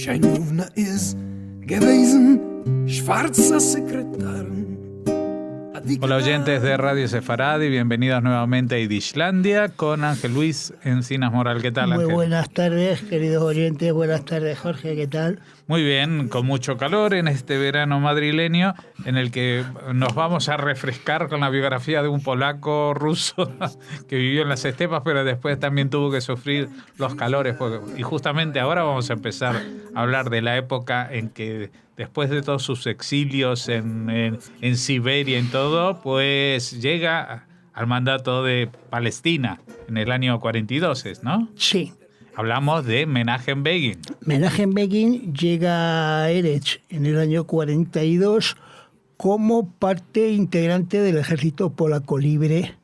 Scheinmovna ist gewesen, schwarzer Sekretär. Hola oyentes de Radio Sefaradi, bienvenidos nuevamente a Idishlandia con Ángel Luis Encinas Moral. ¿Qué tal, Ángel? Muy buenas tardes, queridos oyentes. Buenas tardes, Jorge. ¿Qué tal? Muy bien, con mucho calor en este verano madrileño en el que nos vamos a refrescar con la biografía de un polaco ruso que vivió en las estepas, pero después también tuvo que sufrir los calores. Y justamente ahora vamos a empezar a hablar de la época en que, después de todos sus exilios en Siberia y todo, pues llega al mandato de Palestina en el año 42, ¿no? Sí. Hablamos de Menachem Begin. Menachem Begin llega a Eretz en el año 42 como parte integrante del ejército polaco libre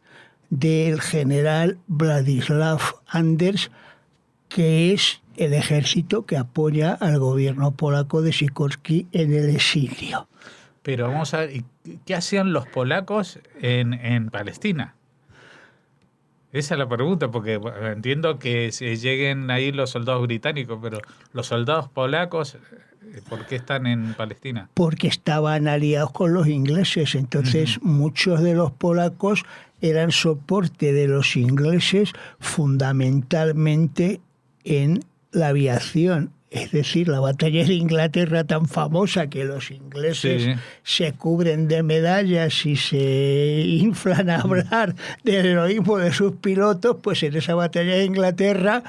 del general Władysław Anders, que es el ejército que apoya al gobierno polaco de Sikorski en el exilio. Pero vamos a ver, ¿qué hacían los polacos en Palestina? Esa es la pregunta, porque entiendo que lleguen ahí los soldados británicos, pero los soldados polacos, ¿por qué están en Palestina? Porque estaban aliados con los ingleses, entonces muchos de los polacos eran soporte de los ingleses fundamentalmente en la aviación. Es decir, la batalla de Inglaterra tan famosa que los ingleses se cubren de medallas y se inflan a hablar del heroísmo de sus pilotos, pues en esa batalla de Inglaterra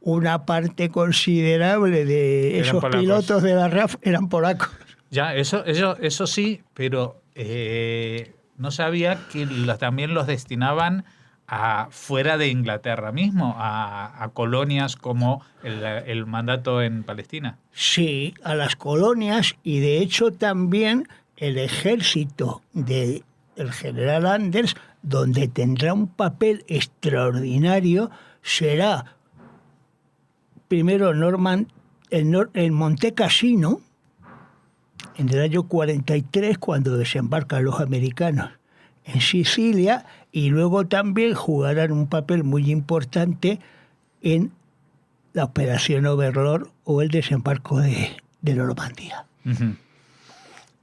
una parte considerable de esos pilotos de la RAF eran polacos. Ya, eso sí, pero no sabía que también los destinaban fuera de Inglaterra mismo, a colonias como el mandato en Palestina. Sí, a las colonias, y de hecho también el ejército del general Anders, donde tendrá un papel extraordinario, será primero en Monte Cassino, en el año 43, cuando desembarcan los americanos en Sicilia, y luego también jugarán un papel muy importante en la Operación Overlord o el desembarco de Normandía. Uh-huh.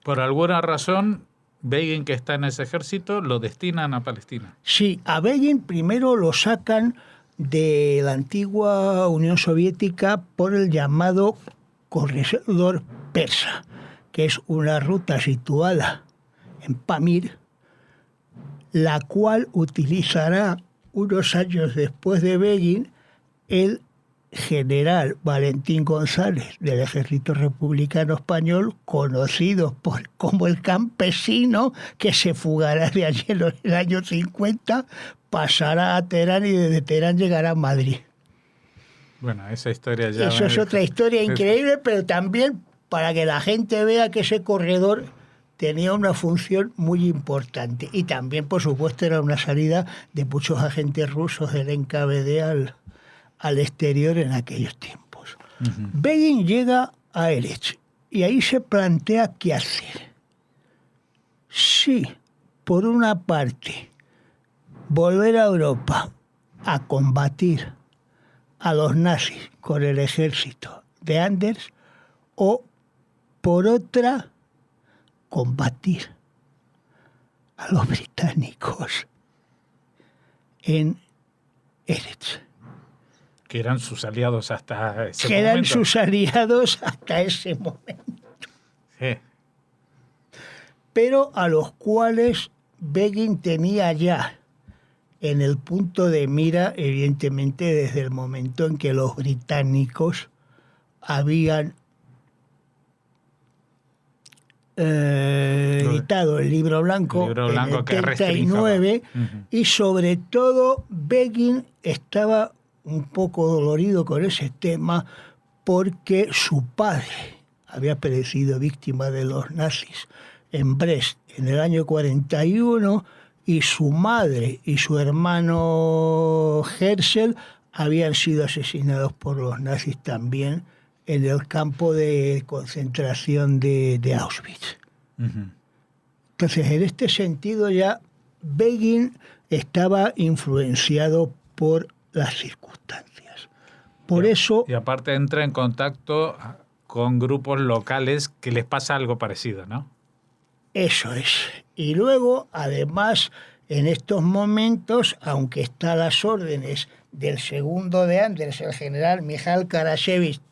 Por alguna razón, Begin, que está en ese ejército, lo destinan a Palestina. Sí, a Begin primero lo sacan de la antigua Unión Soviética por el llamado corredor persa, que es una ruta situada en Pamir, la cual utilizará unos años después de Begin el general Valentín González del Ejército Republicano Español, conocido como el campesino, que se fugará de allí en el año 50, pasará a Teherán y desde Teherán llegará a Madrid. Bueno, esa historia ya... Eso es otra historia increíble, pero también para que la gente vea que ese corredor tenía una función muy importante. Y también, por supuesto, era una salida de muchos agentes rusos del NKVD al exterior en aquellos tiempos. Uh-huh. Begin llega a Eretz y ahí se plantea qué hacer. Sí, por una parte, volver a Europa a combatir a los nazis con el ejército de Anders, o por otra, combatir a los británicos en Eretz. Que eran sus aliados hasta ese momento. Que eran sus aliados hasta ese momento. Sí. Pero a los cuales Begin tenía ya en el punto de mira, evidentemente, desde el momento en que los británicos habían editado el libro blanco en el 39, y sobre todo Begin estaba un poco dolorido con ese tema porque su padre había perecido víctima de los nazis en Brest en el año 41 y su madre y su hermano Herzl habían sido asesinados por los nazis también en el campo de concentración de Auschwitz. Uh-huh. Entonces, en este sentido ya Begin estaba influenciado por las circunstancias. Por eso... Y aparte entra en contacto con grupos locales que les pasa algo parecido, ¿no? Eso es. Y luego, además, en estos momentos, aunque está a las órdenes del segundo de Anders, el general Mijail Karashevich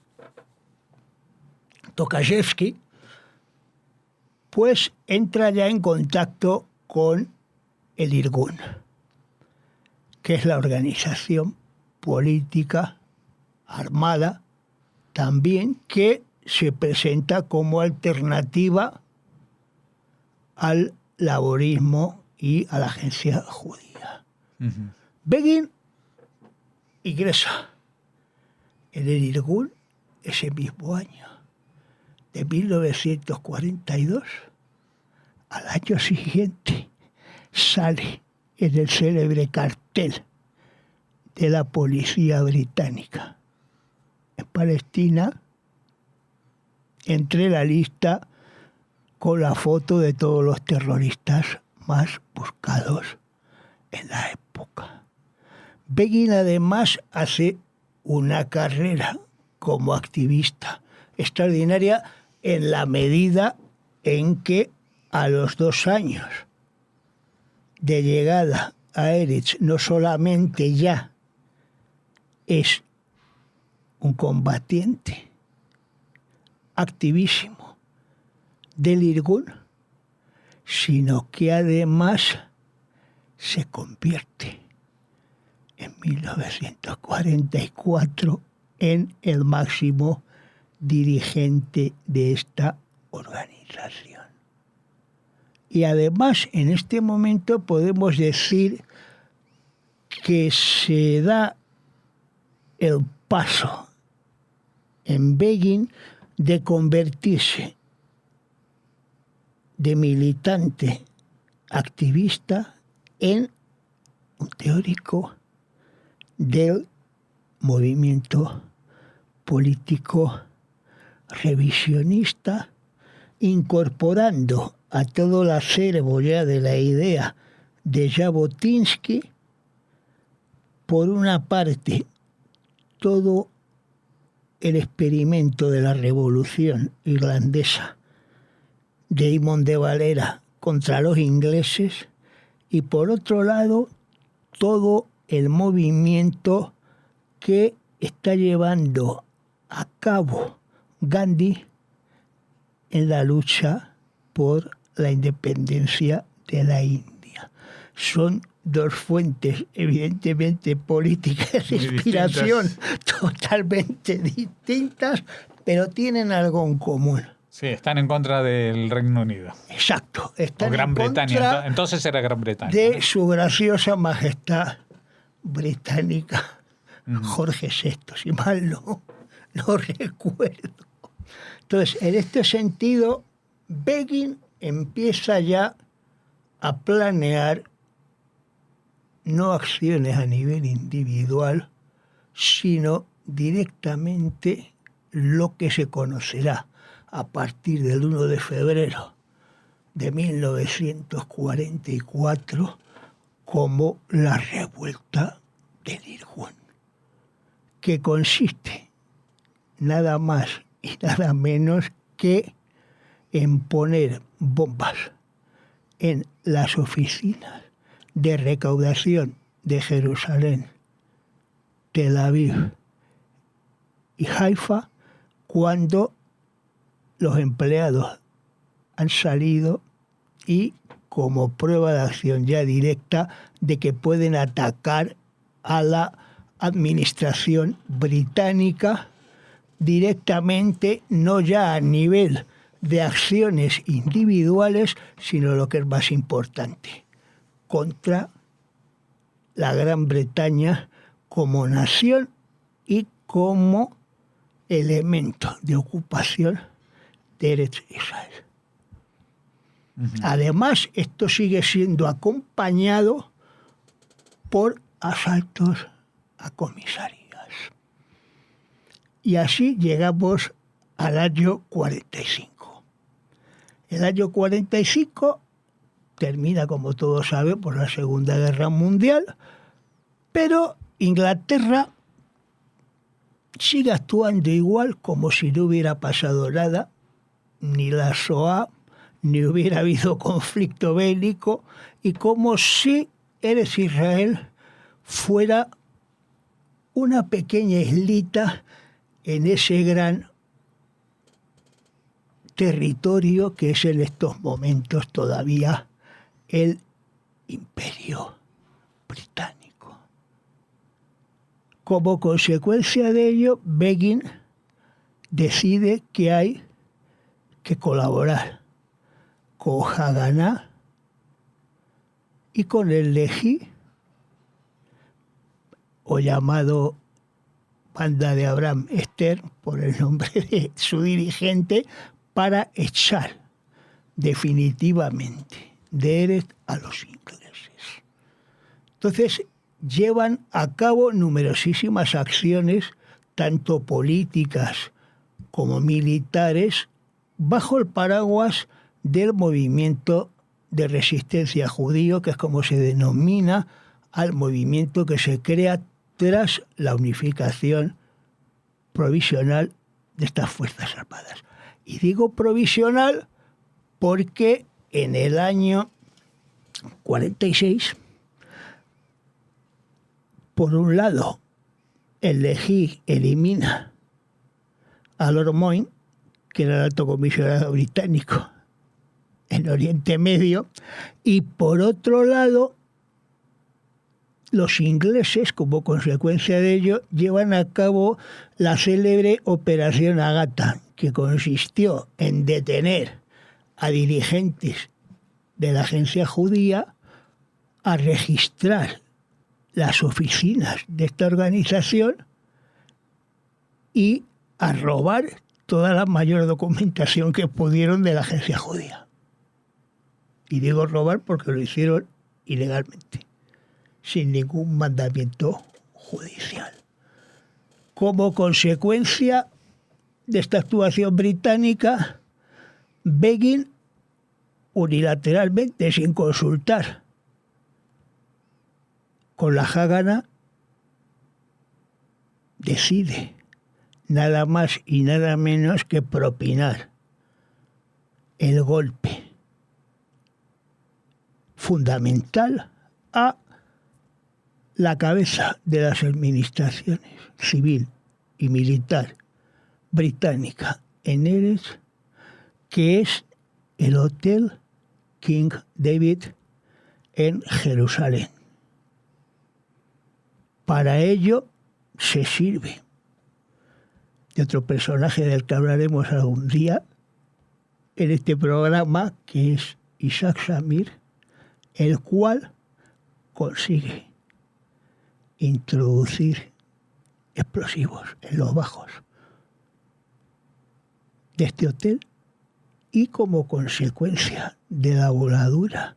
Tokashevsky, pues entra ya en contacto con el Irgun, que es la organización política armada también que se presenta como alternativa al laborismo y a la agencia judía. Uh-huh. Begin ingresa en el Irgun ese mismo año, de 1942. Al año siguiente sale en el célebre cartel de la policía británica en Palestina, entre la lista con la foto de todos los terroristas más buscados en la época. Begin además hace una carrera como activista extraordinaria en la medida en que a los 2 años de llegada a Eretz no solamente ya es un combatiente activísimo del Irgun, sino que además se convierte en 1944 en el máximo dirigente de esta organización. Y además, en este momento podemos decir que se da el paso en Begin de convertirse de militante activista en un teórico del movimiento político revisionista, incorporando a todo el acervo ya de la idea de Jabotinsky, por una parte, todo el experimento de la revolución irlandesa de Eamon de Valera contra los ingleses, y por otro lado, todo el movimiento que está llevando a cabo Gandhi en la lucha por la independencia de la India. Son 2 fuentes evidentemente políticas de inspiración totalmente distintas, pero tienen algo en común. Sí, están en contra del Reino Unido. Exacto. Están o Gran en Bretaña. contra Entonces era Gran Bretaña. de ¿no? su graciosa majestad británica, Jorge VI, si mal no recuerdo. Entonces, en este sentido, Begin empieza ya a planear no acciones a nivel individual, sino directamente lo que se conocerá a partir del 1 de febrero de 1944 como la revuelta del Irgun, que consiste nada más y nada menos que en poner bombas en las oficinas de recaudación de Jerusalén, Tel Aviv y Haifa, cuando los empleados han salido, y como prueba de acción ya directa de que pueden atacar a la administración británica directamente, no ya a nivel de acciones individuales, sino lo que es más importante, contra la Gran Bretaña como nación y como elemento de ocupación de Eretz Israel. Además, esto sigue siendo acompañado por asaltos a comisarías. Y así llegamos al año 45. El año 45 termina, como todos saben, por la Segunda Guerra Mundial, pero Inglaterra sigue actuando igual como si no hubiera pasado nada, ni la Shoah, ni hubiera habido conflicto bélico, y como si Eretz Israel fuera una pequeña islita en ese gran territorio que es en estos momentos todavía el Imperio Británico. Como consecuencia de ello, Begin decide que hay que colaborar con Haganá y con el Lehi, o llamado Banda de Abraham Stern, por el nombre de su dirigente, para echar definitivamente de Eretz a los ingleses. Entonces, llevan a cabo numerosísimas acciones, tanto políticas como militares, bajo el paraguas del movimiento de resistencia judío, que es como se denomina al movimiento que se crea tras la unificación provisional de estas Fuerzas Armadas. Y digo provisional porque en el año 46, por un lado, el Lehi elimina a Lord Moyne, que era el alto comisionado británico en Oriente Medio, y por otro lado, los ingleses, como consecuencia de ello, llevan a cabo la célebre Operación Agatha, que consistió en detener a dirigentes de la agencia judía, a registrar las oficinas de esta organización y a robar toda la mayor documentación que pudieron de la agencia judía. Y digo robar porque lo hicieron ilegalmente, sin ningún mandamiento judicial. Como consecuencia de esta actuación británica, Begin, unilateralmente, sin consultar con la Haganá, decide nada más y nada menos que propinar el golpe fundamental a la cabeza de las administraciones civil y militar británica en Eretz, que es el Hotel King David en Jerusalén. Para ello se sirve de otro personaje del que hablaremos algún día en este programa, que es Isaac Shamir, el cual consigue introducir explosivos en los bajos de este hotel, y como consecuencia de la voladura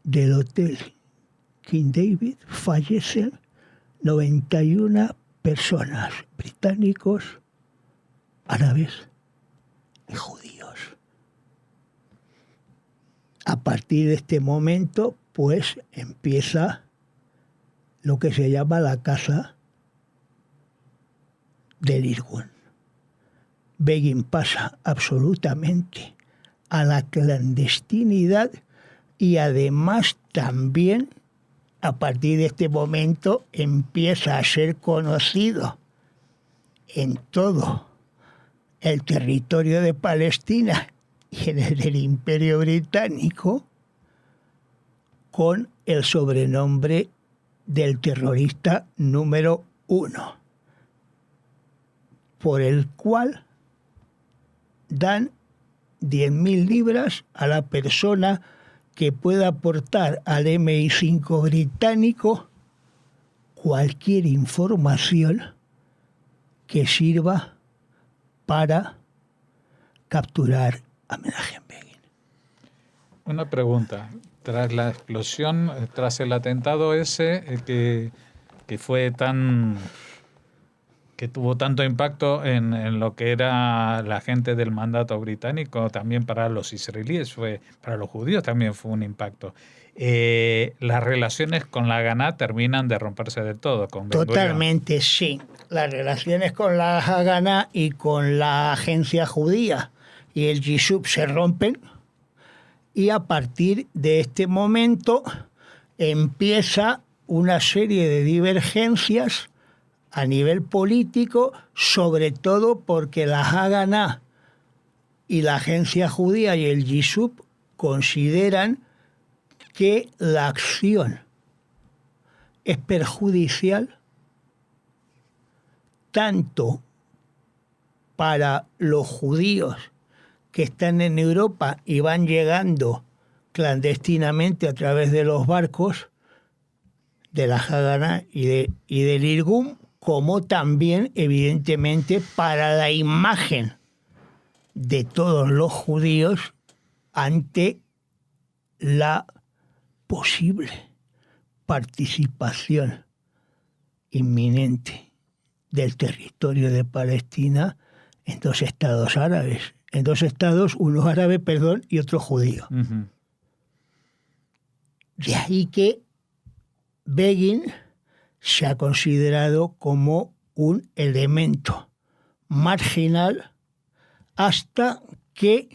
del Hotel King David fallecen 91 personas, británicos, árabes y judíos. A partir de este momento, pues, empieza lo que se llama la caza del Irgun. Begin pasa absolutamente a la clandestinidad y además también a partir de este momento empieza a ser conocido en todo el territorio de Palestina y en el del Imperio Británico con el sobrenombre del terrorista número 1, por el cual dan 10.000 libras a la persona que pueda aportar al MI5 británico cualquier información que sirva para capturar a Menachem Begin. Una pregunta. Tras la explosión, tras el atentado ese que fue que tuvo tanto impacto en lo que era la gente del mandato británico, también para los israelíes, para los judíos también fue un impacto. Las relaciones con la Haganá terminan de romperse del todo. Con Totalmente, sí. las relaciones con la Haganah y con la agencia judía y el Yishuv se rompen, y a partir de este momento empieza una serie de divergencias a nivel político, sobre todo porque la Haganah y la agencia judía y el Yishuv consideran que la acción es perjudicial tanto para los judíos que están en Europa y van llegando clandestinamente a través de los barcos de la Haganah y del Irgun, como también, evidentemente, para la imagen de todos los judíos ante la posible participación inminente del territorio de Palestina en dos estados árabes, en dos estados, uno árabe, y otro judío. Uh-huh. De ahí que Begin se ha considerado como un elemento marginal hasta que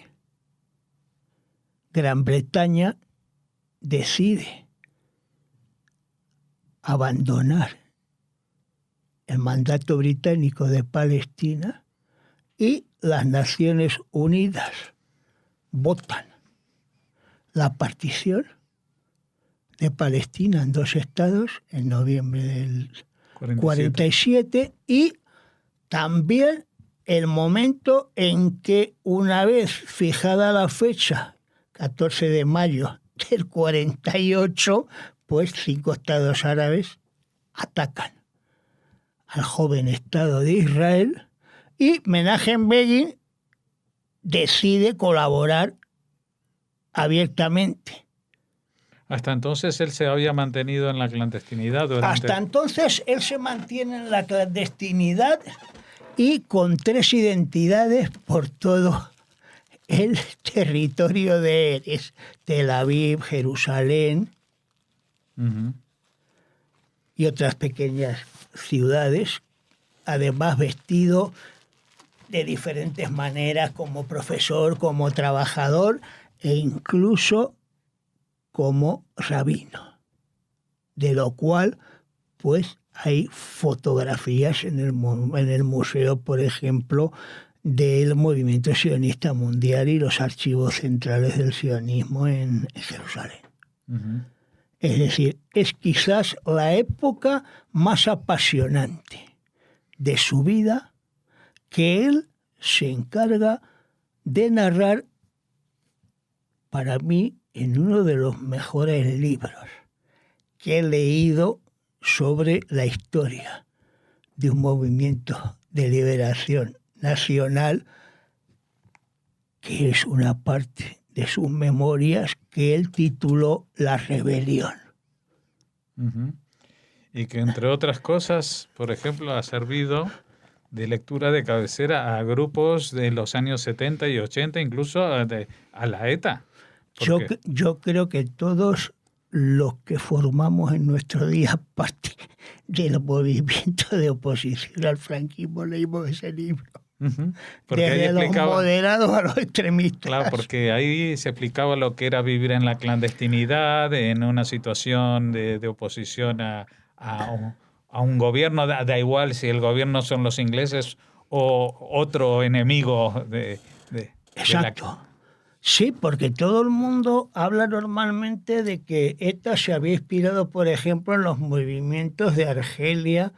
Gran Bretaña decide abandonar el mandato británico de Palestina y las Naciones Unidas votan la partición de Palestina en dos estados en noviembre del 47 y también el momento en que, una vez fijada la fecha, 14 de mayo del 48, pues 5 estados árabes atacan al joven Estado de Israel y Menachem Begin decide colaborar abiertamente. Hasta entonces él se había mantenido en la clandestinidad. Hasta entonces él se mantiene en la clandestinidad y con 3 identidades por todo el territorio de Eretz, Tel Aviv, Jerusalén, uh-huh, y otras pequeñas ciudades, además vestido de diferentes maneras como profesor, como trabajador e incluso como rabino, de lo cual pues hay fotografías en el museo, por ejemplo, del movimiento sionista mundial y los archivos centrales del sionismo en Jerusalén. Uh-huh. Es decir, es quizás la época más apasionante de su vida que él se encarga de narrar, para mí, en uno de los mejores libros que he leído sobre la historia de un movimiento de liberación nacional, que es una parte de sus memorias que él tituló La Rebelión. Uh-huh. Y que, entre otras cosas, por ejemplo, ha servido de lectura de cabecera a grupos de los años 70 y 80, incluso a la ETA. Yo creo que todos los que formamos en nuestro día parte del movimiento de oposición al franquismo leímos ese libro. Uh-huh. Desde los moderados a los extremistas. Claro, porque ahí se explicaba lo que era vivir en la clandestinidad, en una situación de oposición a un gobierno, da igual si el gobierno son los ingleses o otro enemigo de Exacto. Sí, porque todo el mundo habla normalmente de que ETA se había inspirado, por ejemplo, en los movimientos de Argelia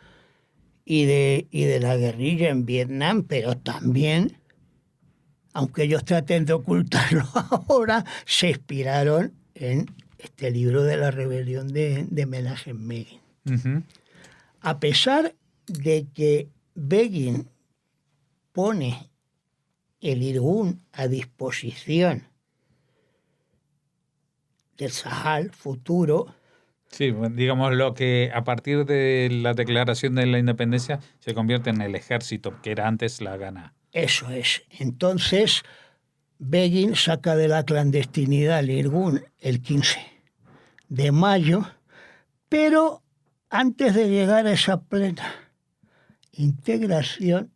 y de la guerrilla en Vietnam, pero también, aunque ellos traten de ocultarlo ahora, se inspiraron en este libro de la rebelión de Menachem Begin. Uh-huh. A pesar de que Begin pone el Irgun a disposición del Sahal futuro. Sí, digamos lo que a partir de la declaración de la independencia se convierte en el ejército, que era antes la Haganah. Eso es. Entonces, Begin saca de la clandestinidad el Irgun el 15 de mayo, pero antes de llegar a esa plena integración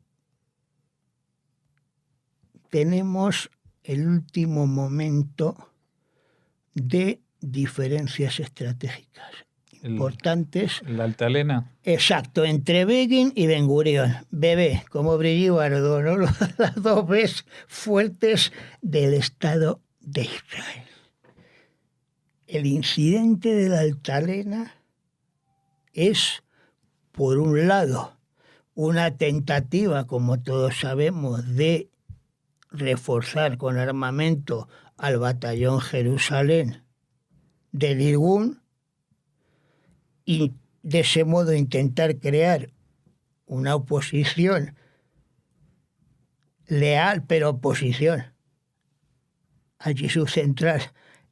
tenemos el último momento de diferencias estratégicas importantes. La altalena. Exacto, entre Begin y Ben Gurión. Bebé, como Brillibardo, ¿no? Las dos veces fuertes del Estado de Israel. El incidente de la altalena es, por un lado, una tentativa, como todos sabemos, de reforzar con armamento al batallón Jerusalén del Irgun y de ese modo intentar crear una oposición leal, pero oposición al Yishuv central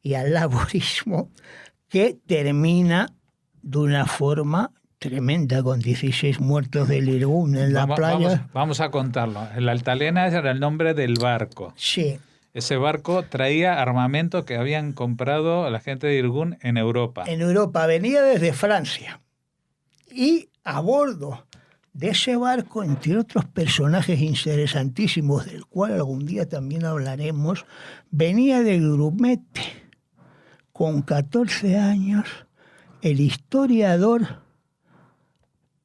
y al laborismo, que termina de una forma tremenda, con 16 muertos del Irgun en la playa. Vamos a contarlo. El Altalena era el nombre del barco. Sí. Ese barco traía armamento que habían comprado la gente de Irgun en Europa. En Europa, venía desde Francia. Y a bordo de ese barco, entre otros personajes interesantísimos, del cual algún día también hablaremos, venía de Grumete, con 14 años, el historiador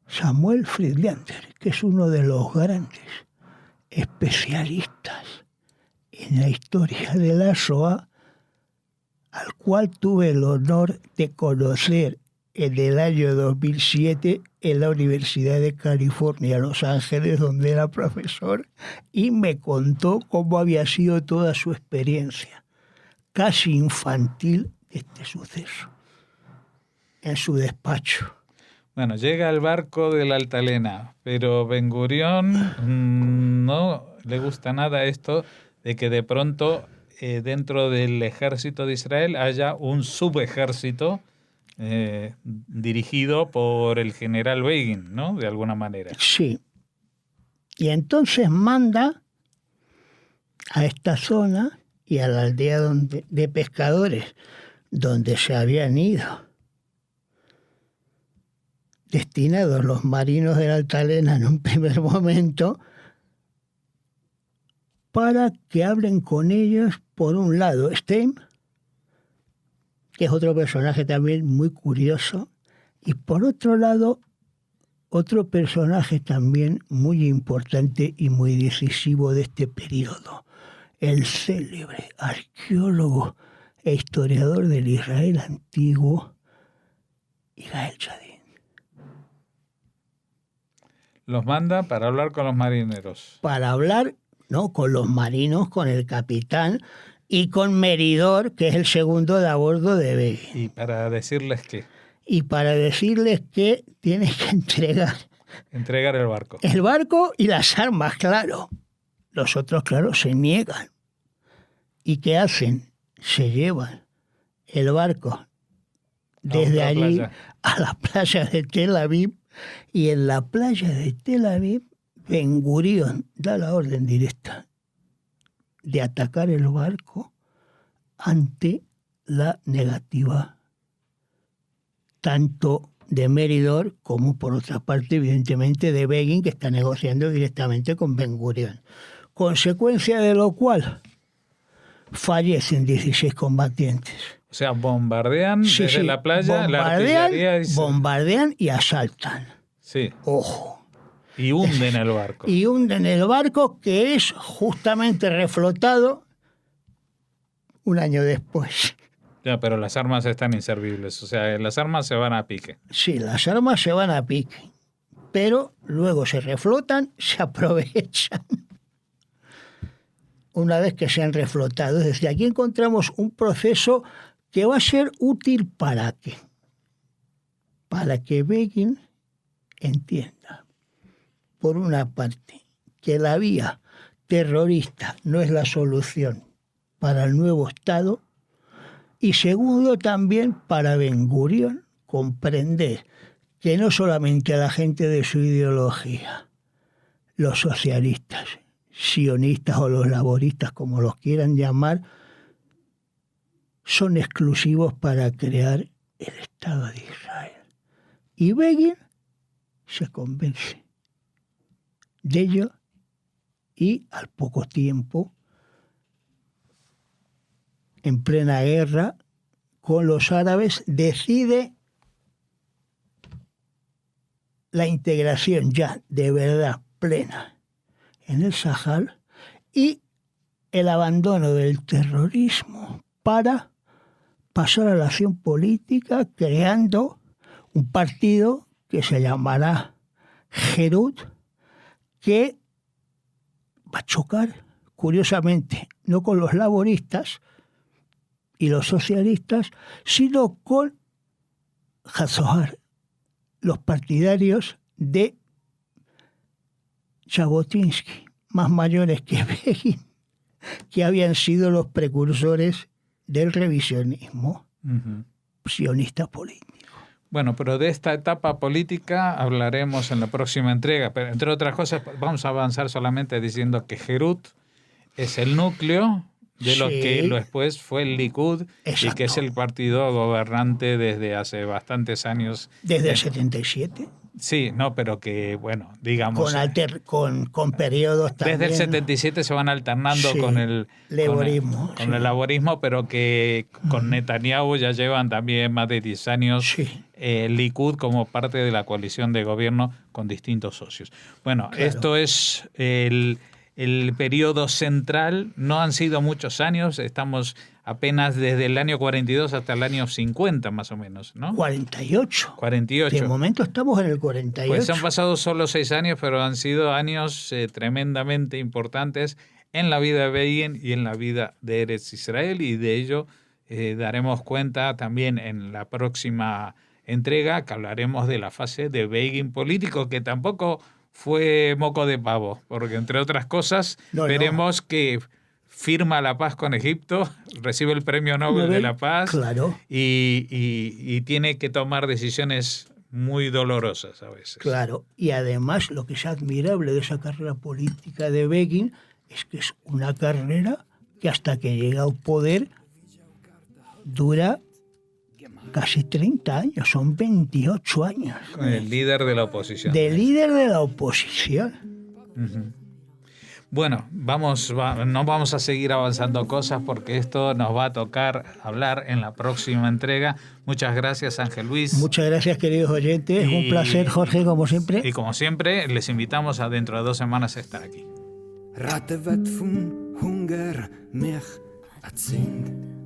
Samuel Friedlander, que es uno de los grandes especialistas en la historia de la Shoah, al cual tuve el honor de conocer en el año 2007 en la Universidad de California, Los Ángeles, donde era profesor, y me contó cómo había sido toda su experiencia, casi infantil, de este suceso, en su despacho. Bueno, llega el barco de la Altalena, pero Ben Gurión no le gusta nada esto de que de pronto dentro del ejército de Israel haya un subejército dirigido por el general Begin, ¿no? De alguna manera. Sí. Y entonces manda a esta zona y a la aldea de pescadores donde se habían ido destinados los marinos de la Altalena en un primer momento, para que hablen con ellos, por un lado, Stein, que es otro personaje también muy curioso, y por otro lado, otro personaje también muy importante y muy decisivo de este periodo, el célebre arqueólogo e historiador del Israel antiguo, Yigael Yadin. Los manda para hablar con los marineros. Para hablar, no, con los marinos, con el capitán y con Meridor, que es el segundo de a bordo de Begin. ¿Y para decirles qué? Y para decirles que tienen que entregar el barco. El barco y las armas, claro. Los otros, claro, se niegan. ¿Y qué hacen? Se llevan el barco desde allí a la playa de Tel Aviv, y en la playa de Tel Aviv Ben Gurión da la orden directa de atacar el barco ante la negativa tanto de Meridor como, por otra parte, evidentemente, de Begin, que está negociando directamente con Ben Gurión. Consecuencia de lo cual fallecen 16 combatientes. O sea, bombardean desde la playa, la artillería... Bombardean y asaltan. Sí. Ojo. Y hunden el barco. Y hunden el barco, que es justamente reflotado un año después. Ya, pero las armas están inservibles. O sea, las armas se van a pique. Sí, las armas se van a pique. Pero luego se reflotan, se aprovechan. Una vez que se han reflotado. Es decir, aquí encontramos un proceso que va a ser útil ¿para qué? Para que Begin entienda, por una parte, que la vía terrorista no es la solución para el nuevo Estado, y segundo, también para Ben Gurión comprender que no solamente a la gente de su ideología, los socialistas, sionistas o los laboristas, como los quieran llamar, son exclusivos para crear el Estado de Israel. Y Begin se convence de ello, y al poco tiempo, en plena guerra con los árabes, decide la integración ya de verdad plena en el Sahel y el abandono del terrorismo para pasar a la acción política, creando un partido que se llamará Herut, que va a chocar, curiosamente, no con los laboristas y los socialistas, sino con Hazohar, los partidarios de Jabotinsky, más mayores que Begin, que habían sido los precursores del revisionismo sionista político. Bueno, pero de esta etapa política hablaremos en la próxima entrega. Pero entre otras cosas, vamos a avanzar solamente diciendo que Herut es el núcleo de lo que después fue el Likud. Exacto. Y que es el partido gobernante desde hace bastantes años. ¿Desde el 77? Sí, no, pero que, bueno, digamos... Con periodos también... Desde el 77 se van alternando con el laborismo. Con el laborismo, pero que con Netanyahu ya llevan también más de 10 años Likud como parte de la coalición de gobierno con distintos socios. Bueno, claro. Esto es el periodo central. No han sido muchos años, estamos apenas desde el año 42 hasta el año 50 más o menos, ¿no? 48. 48. De momento estamos en el 48. Pues han pasado solo 6 años, pero han sido años tremendamente importantes en la vida de Begin y en la vida de Eretz Israel, y de ello daremos cuenta también en la próxima entrega, que hablaremos de la fase de Begin político, que tampoco fue moco de pavo, porque entre otras cosas veremos que firma la paz con Egipto, recibe el Premio Nobel de la Paz, claro. y tiene que tomar decisiones muy dolorosas a veces. Claro, y además lo que es admirable de esa carrera política de Begin es que es una carrera que hasta que llega al poder dura casi 30 años, son 28 años. El líder de la oposición. De líder de la oposición. Uh-huh. Bueno, no vamos a seguir avanzando cosas porque esto nos va a tocar hablar en la próxima entrega. Muchas gracias, Ángel Luis. Muchas gracias, queridos oyentes. Un placer, Jorge, como siempre. Y como siempre, les invitamos a dentro de 2 semanas a estar aquí. Ratevet fun Hunger mich erzint.